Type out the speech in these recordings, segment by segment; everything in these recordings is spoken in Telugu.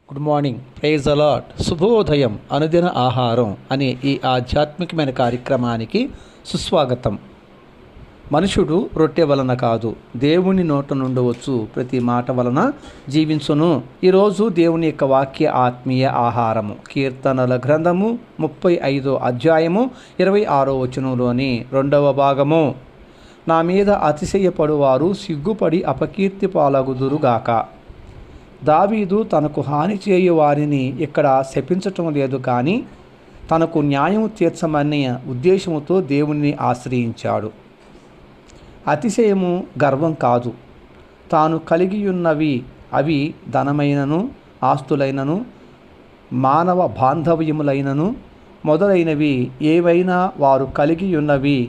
గుడ్ మార్నింగ్, ప్రైజ్ అలాట్, శుభోదయం, అనుదిన ఆహారం అనే ఈ ఆధ్యాత్మికమైన కార్యక్రమానికి సుస్వాగతం. మనుషుడు రొట్టె వలన కాదు, దేవుని నోట నుండి వచ్చు ప్రతి మాట వలన జీవించును. ఈరోజు దేవుని యొక్క వాక్య ఆత్మీయ ఆహారము కీర్తనల గ్రంథము 35వ అధ్యాయము 26వ వచనంలోని 2వ భాగము. నా మీద అతిశయపడువారు సిగ్గుపడి అపకీర్తి పాలగుదురుగాక. దావీదు తనకు హాని చేయు వారిని ఇక్కడ శపించటం లేదు, కానీ తనకు న్యాయం తీర్చమనే ఉద్దేశముతో దేవుణ్ణి ఆశ్రయించాడు. అతిశయము గర్వం కాదు. తాను కలిగి ఉన్నవి, అవి ధనమైనను, ఆస్తులైనను, మానవ బాంధవ్యములైనను మొదలైనవి ఏవైనా వారు కలిగి ఉన్నవి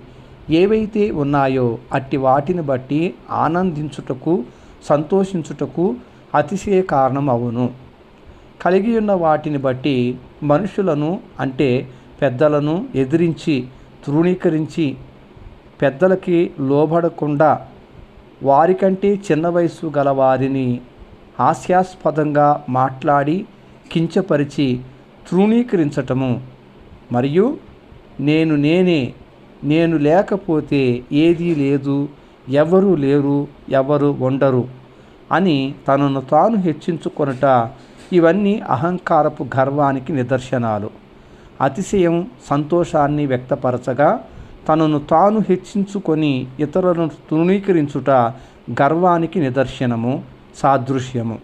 ఏవైతే ఉన్నాయో అట్టి వాటిని బట్టి ఆనందించుటకు, సంతోషించుటకు అతిశయ కారణం అవును. కలిగి ఉన్న వాటిని బట్టి మనుషులను అంటే పెద్దలను ఎదిరించి, తృణీకరించి, పెద్దలకి లోబడకుండా వారికంటే చిన్న వయసు గల వారిని హాస్యాస్పదంగా మాట్లాడి కించపరిచి తృణీకరించటము, మరియు నేను లేకపోతే ఏదీ లేదు, ఎవరూ లేరు, ఎవరు ఉండరు అని తనను తాను హెచ్చించుకొనుట, ఇవన్నీ అహంకారపు గర్వానికి నిదర్శనాలు. అతిశయం సంతోషాన్ని వ్యక్తపరచగా, తనను తాను హెచ్చించుకొని ఇతరులను తృణీకరించుట గర్వానికి నిదర్శనము, సాదృశ్యము.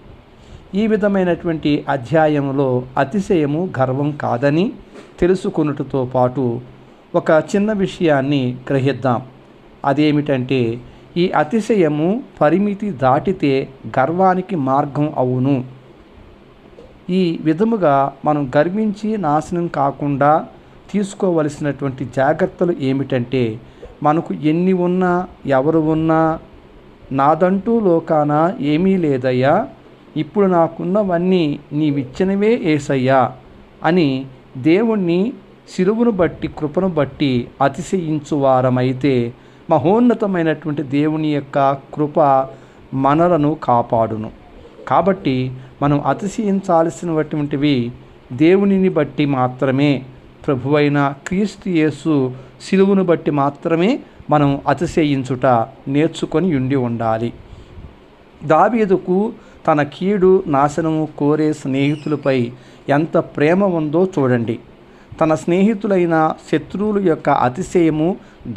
ఈ విధమైనటువంటి అధ్యాయంలో అతిశయము గర్వం కాదని తెలుసుకొనుటతో పాటు ఒక చిన్న విషయాన్ని గ్రహిద్దాం. అదేమిటంటే, ఈ అతిశయము పరిమితి దాటితే గర్వానికి మార్గం అవును. ఈ విధముగా మనం గర్వించి నాశనం కాకుండా తీసుకోవలసినటువంటి జాగ్రత్తలు ఏమిటంటే, మనకు ఎన్ని ఉన్నా, ఎవరు ఉన్నా, నాదంటూ లోకాన ఏమీ లేదయ్యా, ఇప్పుడు నాకున్నవన్నీ నీవిచ్చినవే యేసయ్యా అని దేవుణ్ణి సిలువను బట్టి, కృపను బట్టి అతిశయించువారమైతే మహోన్నతమైనటువంటి దేవుని యొక్క కృప మనలను కాపాడును. కాబట్టి మనం అతిశయించాల్సినటువంటివి దేవునిని బట్టి మాత్రమే, ప్రభువైన క్రీస్తు యేసు సిలువను బట్టి మాత్రమే మనం అతిశయించుట నేర్చుకొని ఉండాలి. దావీదుకు తన కీడు నాశనము కోరే స్నేహితులపై ఎంత ప్రేమ ఉందో చూడండి. తన స్నేహితులైన శత్రువుల యొక్క అతిశయము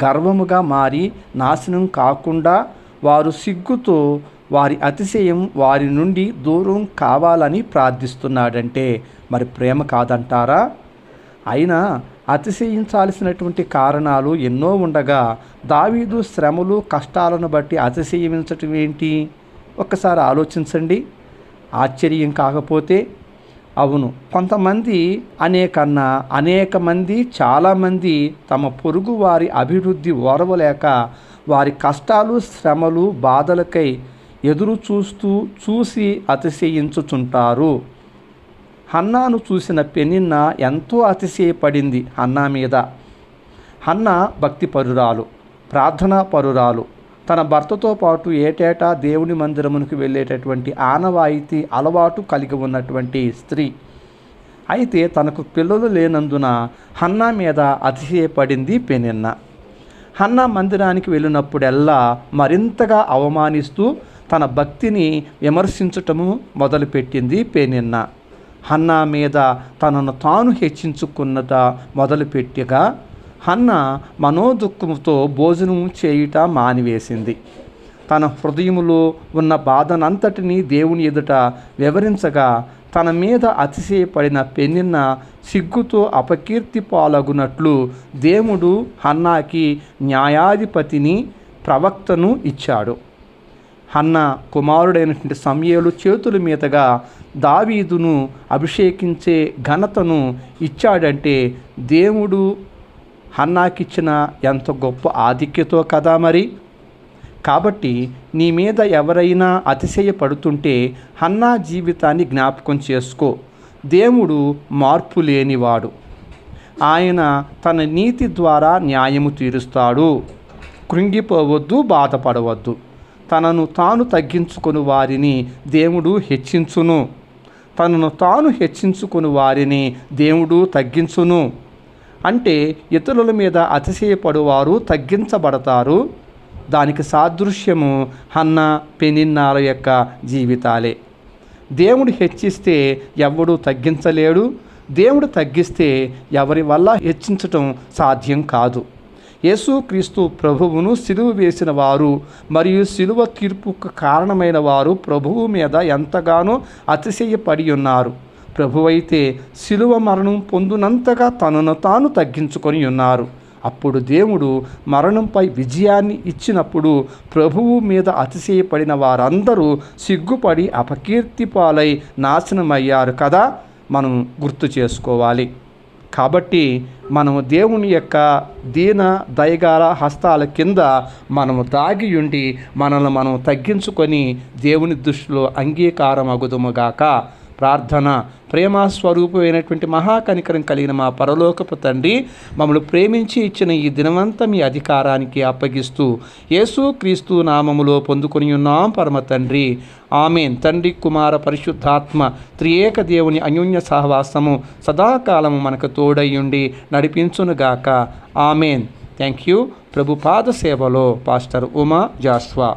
గర్వముగా మారి నాశనం కాకుండా వారు సిగ్గుతో వారి అతిశయం వారి నుండి దూరం కావాలని ప్రార్థిస్తున్నాడంటే మరి ప్రేమ కాదంటారా? అయినా అతిశయించాల్సినటువంటి కారణాలు ఎన్నో ఉండగా దావీదు శ్రమలు, కష్టాలను బట్టి అతిశయించటం ఏంటి? ఒక్కసారి ఆలోచించండి. ఆశ్చర్యం కాకపోతే అవును, కొంతమంది అనేక మంది చాలామంది తమ పొరుగు వారి అభివృద్ధి ఓర్వలేక వారి కష్టాలు, శ్రమలు, బాధలకై ఎదురు చూసి అతిశయించుచుంటారు. హన్నాను చూసిన పెనిన్న ఎంతో అతిశయపడింది హన్నా మీద. హన్నా భక్తిపరురాలు, ప్రార్థనా పరురాలు. తన భర్తతో పాటు ఏటేటా దేవుని మందిరమునికి వెళ్ళేటటువంటి ఆనవాయితీ అలవాటు కలిగి ఉన్నటువంటి స్త్రీ. అయితే తనకు పిల్లలు లేనందున హన్నా మీద అతిశయపడింది పెనిన్న. హన్నా మందిరానికి వెళ్ళినప్పుడెల్లా మరింతగా అవమానిస్తూ తన భక్తిని విమర్శించటము మొదలుపెట్టింది పెనిన్న. హన్నా మీద తనను తాను హెచ్చించుకున్నట మొదలుపెట్టగా హన్నా మనోదుఃఖంతో భోజనం చేయుట మానివేసింది. తన హృదయములో ఉన్న బాధనంతటినీ దేవుని ఎదుట వివరించగా తన మీద అతిశయపడిన పెనిన్న సిగ్గుతో అపకీర్తి పాలగునట్లు దేవుడు హన్నాకి న్యాయాధిపతిని, ప్రవక్తను ఇచ్చాడు. హన్నా కుమారుడైనటువంటి సమూయేలు చేతుల మీదుగా దావీదును అభిషేకించే ఘనతను ఇచ్చాడంటే దేవుడు హన్నాకిచ్చిన ఎంత గొప్ప ఆధిక్యతో కదా మరి. కాబట్టి నీ మీద ఎవరైనా అతిశయపడుతుంటే హన్నా జీవితాన్ని జ్ఞాపకం చేసుకో. దేవుడు మార్పు లేనివాడు. ఆయన తన నీతి ద్వారా న్యాయము తీరుస్తాడు. కృంగిపోవద్దు, బాధపడవద్దు. తనను తాను తగ్గించుకొని వారిని దేవుడు హెచ్చించును. తనను తాను హెచ్చించుకుని వారిని దేవుడు తగ్గించును. అంటే ఇతరుల మీద అతిశయపడువారు తగ్గించబడతారు. దానికి సాదృశ్యము హన్న పెనిన్నాల యొక్క జీవితాలే. దేవుడు హెచ్చిస్తే ఎవడు తగ్గించలేడు. దేవుడు తగ్గిస్తే ఎవరి వల్ల హెచ్చించటం సాధ్యం కాదు. యేసుక్రీస్తు ప్రభువును సిలువ వేసిన వారు మరియు సిలువ తీర్పుకు కారణమైన వారు ప్రభువు మీద ఎంతగానో అతిశయపడి ఉన్నారు. ప్రభువైతే సిలువ మరణం పొందునంతగా తనను తాను తగ్గించుకొని ఉన్నారు. అప్పుడు దేవుడు మరణంపై విజయాన్ని ఇచ్చినప్పుడు ప్రభువు మీద అతిశయపడిన వారందరూ సిగ్గుపడి అపకీర్తి పాలై నాశనమయ్యారు కదా, మనం గుర్తు చేసుకోవాలి. కాబట్టి మనము దేవుని యొక్క దీన దయగల హస్తాల కింద మనము దాగి ఉండి మనల్ని మనం తగ్గించుకొని దేవుని దృష్టిలో అంగీకారం అగుదుముగాక. ప్రార్థన. ప్రేమస్వరూపమైనటువంటి మహాకనికరం కలిగిన మా పరలోకపు తండ్రి, మమ్మల్ని ప్రేమించి ఇచ్చిన ఈ దినమంతా మీ అధికారానికి అప్పగిస్తూ యేసుక్రీస్తు నామములో పొందుకొని ఉన్నాం పరమ తండ్రి. ఆమేన్. తండ్రి, కుమార, పరిశుద్ధాత్మ త్రియేక దేవుని అన్యోన్య సహవాసము సదాకాలము మనకు తోడయ్యుండి నడిపించునుగాక. ఆమేన్. Thank you. ప్రభు పాద సేవలో పాస్టర్ ఉమా జాస్వా.